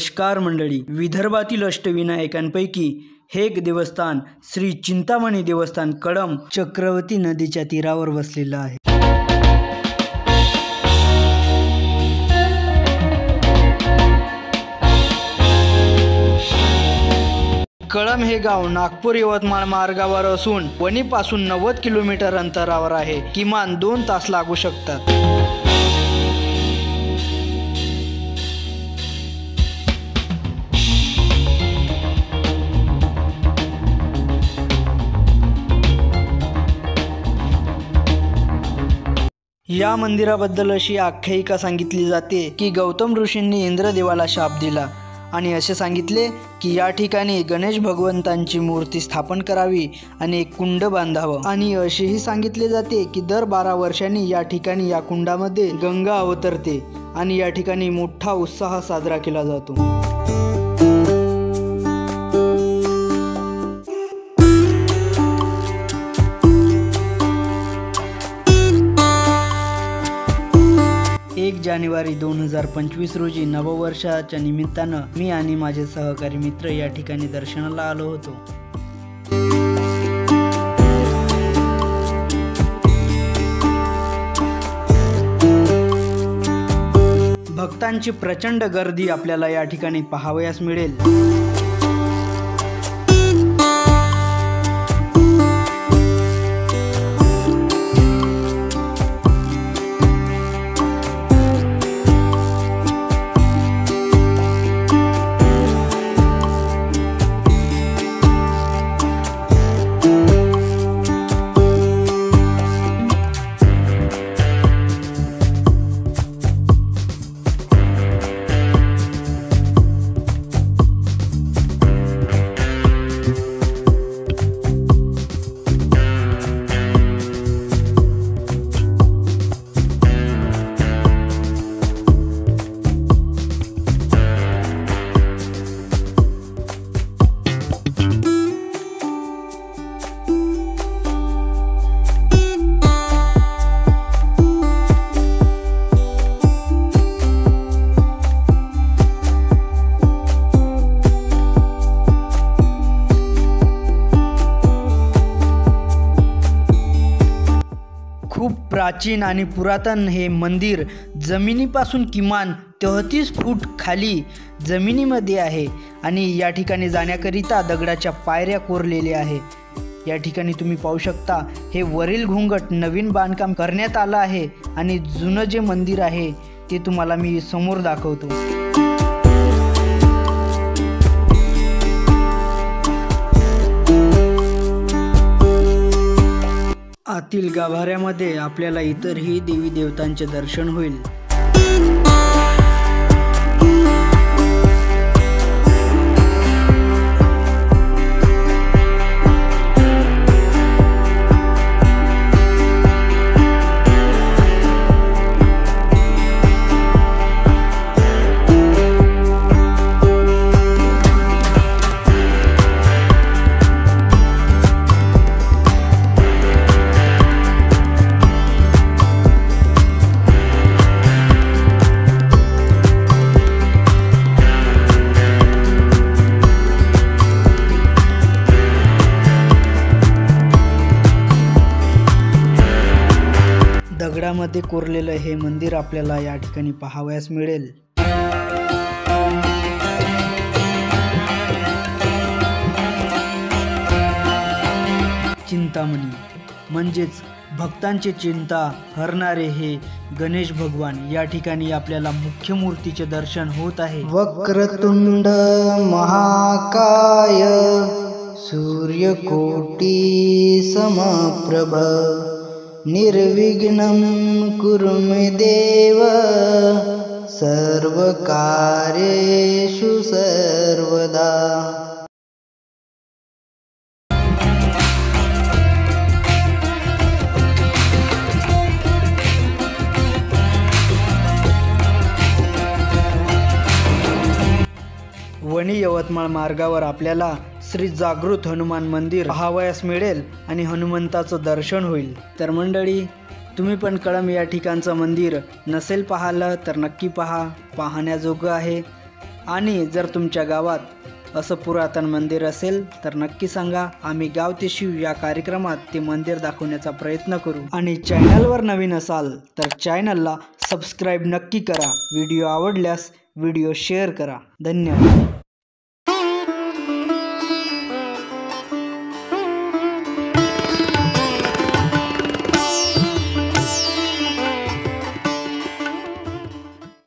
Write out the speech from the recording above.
नमस्कार मंडळी, विदर्भातील अष्टविनायकांपैकी हे एक देवस्थान श्री चिंतामणी देवस्थान कळंब चक्रवर्ती नदीच्या तीरावर वसलेलं आहे। कळंब हे गाव नागपूर यवतमाळ मार्गावर असून वणीपासून 90 किलोमीटर अंतरावर आहे। किमान 2 तास लागू शकतात। या मंदिराबद्दल अशी आख्यायिका सांगितली जाते की गौतम ऋषींनी इंद्रदेवाला शाप दिला आणि असे सांगितले की या ठिकाणी गणेश भगवंतांची मूर्ती स्थापन करावी आणि एक कुंड बांधावं। आणि असेही सांगितले जाते की दर 12 वर्षांनी या ठिकाणी या कुंडामध्ये गंगा अवतरते आणि या ठिकाणी मोठा उत्साह साजरा केला जातो। जानेवारी 2025 रोजी नववर्षाच्या निमित्तानं मी आणि माझे सहकारी मित्र या ठिकाणी दर्शनाला आलो होतो। भक्तांची प्रचंड गर्दी आपल्याला या ठिकाणी पाहावयास मिळेल। खूप प्राचीन आणि पुरातन हे मंदिर जमिनीपासून किमान 33 फूट खाली जमिनीमध्ये आहे आणि या ठिकाणी जाण्याकरिता दगडाच्या पायऱ्या कोरलेल्या आहे। या ठिकाणी तुम्ही पाहू शकता हे वरील घुंगट नवीन बांधकाम करण्यात आलं आहे आणि जुनं जे मंदिर आहे ते तुम्हाला मी समोर दाखवतो। आतील गाभाऱ्यामध्ये आपल्याला इतरही देवी देवतांचे दर्शन होईल। दगडामध्ये कोरलेलं हे मंदिर आपल्याला या ठिकाणी पाहावयास मिळेल। चिंतामणी म्हणजेच भक्तांची चिंता हरणारे हे गणेश भगवान या ठिकाणी आपल्याला मुख्य मूर्तीचे दर्शन होत आहे। वक्रतुंड महाकाय सूर्यकोटी समप्रभ निर्विघ्नं कुरु मे देव सर्वकार्येषु सर्वदा। वणी यवतमाळ मार्गावर आपल्याला श्री जागृत हनुमान मंदिर पाहावयास मिळेल आणि हनुमंताचं दर्शन होईल। तर मंडळी, तुम्ही पण कळंब या ठिकाणचं मंदिर नसेल पाहिलं तर नक्की पहा, पाहण्याजोगं आहे। आणि जर तुमच्या गावात असं पुरातन मंदिर असेल तर नक्की सांगा. आम्ही गाव ते शिव या कार्यक्रमात ते मंदिर दाखवण्याचा प्रयत्न करू. आणि चॅनलवर नवीन असाल तर चॅनलला सबस्क्राईब नक्की करा. व्हिडिओ आवडल्यास व्हिडिओ शेअर करा. धन्यवाद.